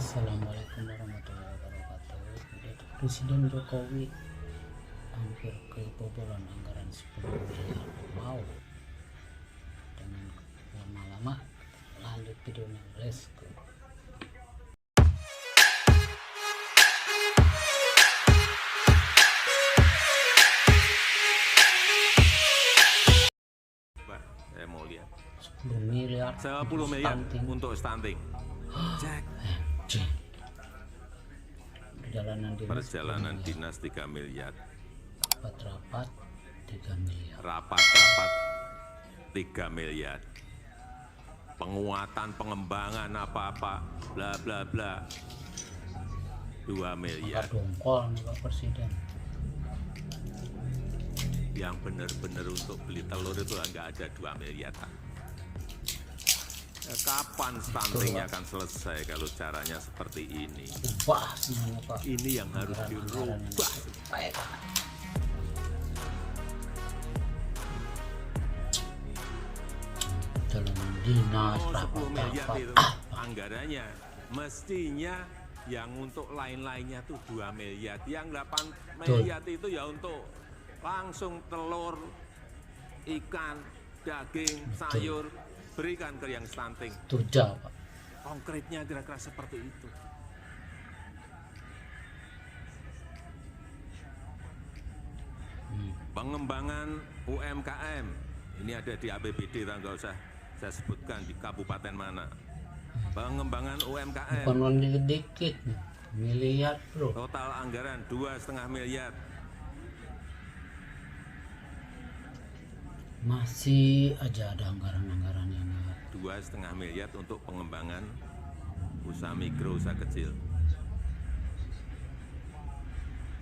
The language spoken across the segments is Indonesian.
Assalamualaikum warahmatullahi wabarakatuh. Presiden Jokowi hampir kebobolan anggaran 10 miliar. Wow. Dengan lama-lama lanjut videonya, let's go. Saya mau lihat 10 miliar 10 miliar untuk stunting. Cek. Perjalanan dinas 3 miliar. Rapat-rapat 3 miliar. Rapat-rapat 3 miliar. Penguatan pengembangan apa-apa bla bla bla 2 miliar. Dongkol nih Pak Presiden. Yang benar-benar untuk beli telur itu enggak ada 2 miliar. Ya, kapan stuntingnya akan selesai kalau caranya seperti ini? Ubah semuanya Pak. Ini yang harus dirubah. Dalam dinas 10 miliar itu anggarannya. Mestinya yang untuk lain-lainnya tuh 2 miliar. Yang 8 miliar itu ya untuk langsung telur, ikan, daging, sayur, berikan ke yang stunting. Tujuh Pak. Konkretnya kira-kira seperti itu. Pengembangan UMKM, ini ada di APBD, nggak usah saya sebutkan di kabupaten mana. Pengembangan UMKM. Bukan dikit-dikit, miliar bro. Total anggaran 2,5 miliar. Masih aja ada anggaran-anggaran yang 2,5 miliar untuk pengembangan usaha mikro, usaha kecil.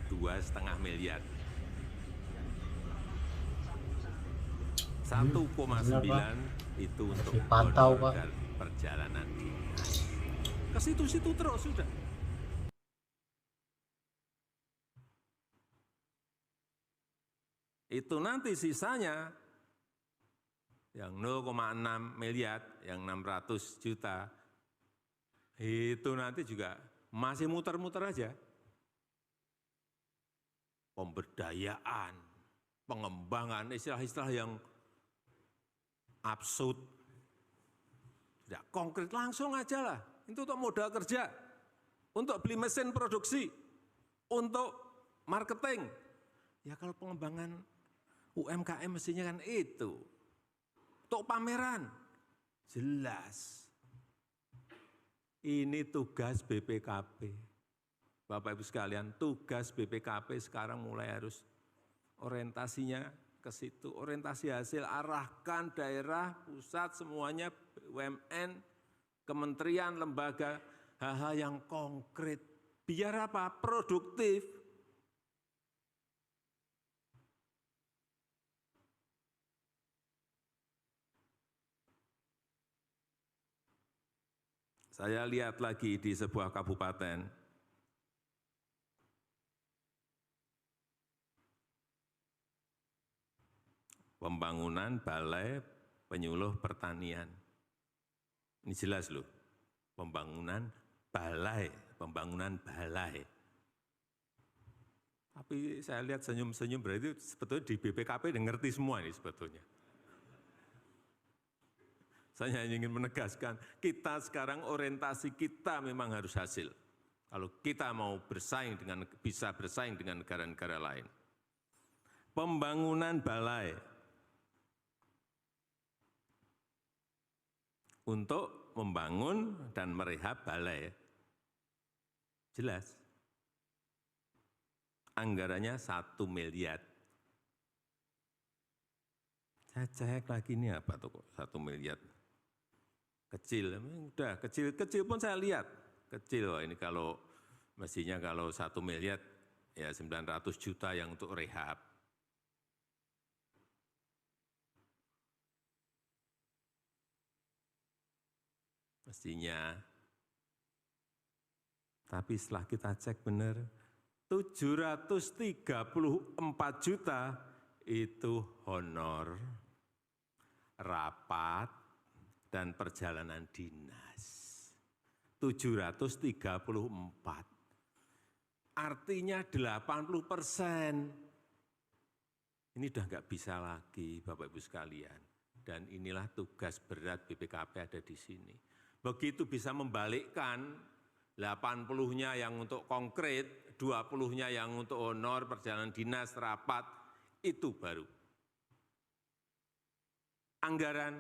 2,5 miliar. 1,9 itu untuk dipantau Pak. Perjalanan ke situ-situ terus sudah. Itu nanti sisanya yang 0,6 miliar, yang 600 juta, itu nanti juga masih muter-muter aja. Pemberdayaan, pengembangan, istilah-istilah yang absurd. Tidak konkret, langsung aja lah. Itu untuk modal kerja, untuk beli mesin produksi, untuk marketing. Ya kalau pengembangan UMKM mestinya kan itu. Untuk pameran, jelas. Ini tugas BPKP. Bapak Ibu sekalian, tugas BPKP sekarang mulai harus orientasinya ke situ. Orientasi hasil, arahkan daerah, pusat, semuanya, BUMN, kementerian, lembaga, hal-hal yang konkret. Biar apa? Produktif. Saya lihat lagi di sebuah kabupaten, pembangunan balai penyuluh pertanian. Ini jelas loh, pembangunan balai. Tapi saya lihat senyum-senyum, berarti sebetulnya di BPKP udah ngerti semua ini sebetulnya. Saya hanya ingin menegaskan, kita sekarang orientasi kita memang harus hasil. Kalau kita mau bisa bersaing dengan negara-negara lain. Pembangunan balai untuk membangun dan merehab balai. Jelas. Anggarannya 1 miliar. Saya cek lagi ini apa tuh kok 1 miliar. Kecil, udah kecil pun saya lihat. Kecil, wah ini kalau mestinya kalau 1 miliar ya 900 juta yang untuk rehab. Mestinya. Tapi setelah kita cek benar, 734 juta itu honor, rapat, dan perjalanan dinas. 734. Artinya 80%. Ini udah nggak bisa lagi, Bapak Ibu sekalian. Dan inilah tugas berat BPKP ada di sini. Begitu bisa membalikkan 80-nya yang untuk konkret, 20-nya yang untuk honor, perjalanan dinas, rapat, itu baru. Anggaran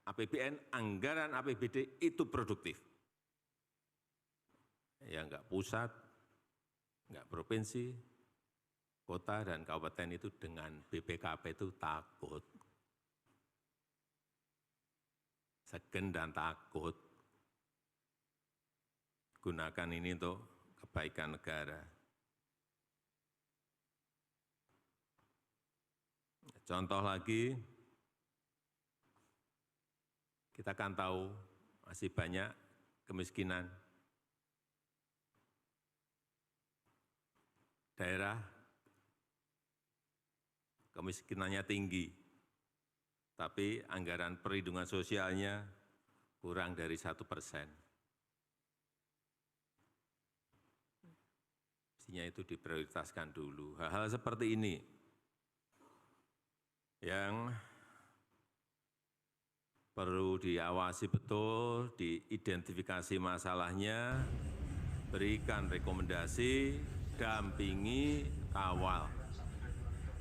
APBN, anggaran APBD itu produktif. Ya enggak pusat, enggak provinsi, kota dan kabupaten itu dengan BPKP itu takut. Segen dan takut. Gunakan ini untuk kebaikan negara. Contoh lagi, kita kan tahu masih banyak kemiskinan. Daerah kemiskinannya tinggi, tapi anggaran perlindungan sosialnya kurang dari 1%. Mestinya itu diprioritaskan dulu. Hal-hal seperti ini yang perlu diawasi betul, diidentifikasi masalahnya, berikan rekomendasi, dampingi, kawal,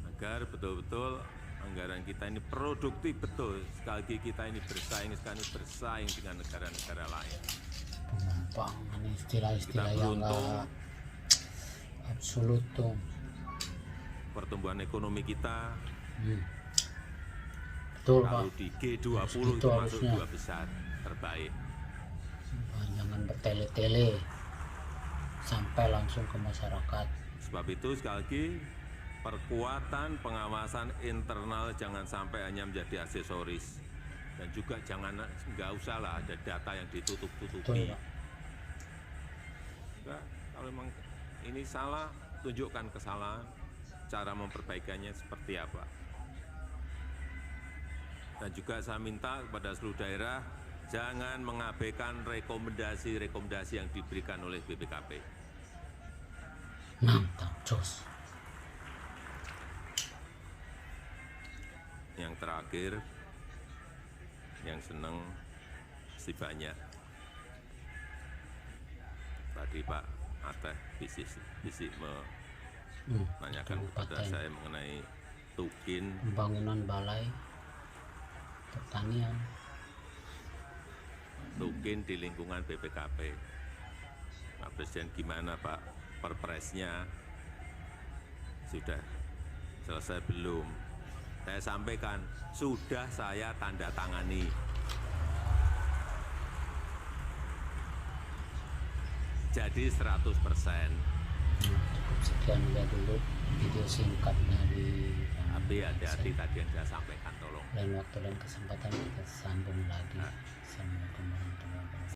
agar betul-betul anggaran kita ini produktif betul. Sekali lagi kita ini bersaing dengan negara-negara lain. Pengembangan istilah-istilah Kita yang beruntung, nggak absolut tuh. pertumbuhan ekonomi kita Betul Pak. kalau di G20 Gitu itu masuk harusnya. 2 besar terbaik. Jangan bertele-tele sampai langsung ke masyarakat. Sebab itu sekali lagi perkuatan pengawasan internal jangan sampai hanya menjadi aksesoris, dan juga nggak usah lah ada data yang ditutup-tutupi. Betul Pak. Enggak, kalau memang ini salah, tunjukkan kesalahan, cara memperbaikannya seperti apa. Dan juga saya minta kepada seluruh daerah jangan mengabaikan rekomendasi-rekomendasi yang diberikan oleh BPKP. Mantap, Jos. Yang terakhir, yang senang si banyak. Tadi Pak Ateh bisik menanyakan kepada saya mengenai Tukin. Pembangunan balai pertanian. Tukin di lingkungan BPKP. Pak Presiden gimana Pak, perpresnya sudah selesai belum? Saya sampaikan, sudah saya tanda tangani. Jadi 100%. Cukup sekian ya dulu video singkat dari Tapi hati-hati tadi yang saya sampaikan, tolong. lain waktu dan kesempatan kita sambung lagi. Assalamualaikum warahmatullahi wabarakatuh.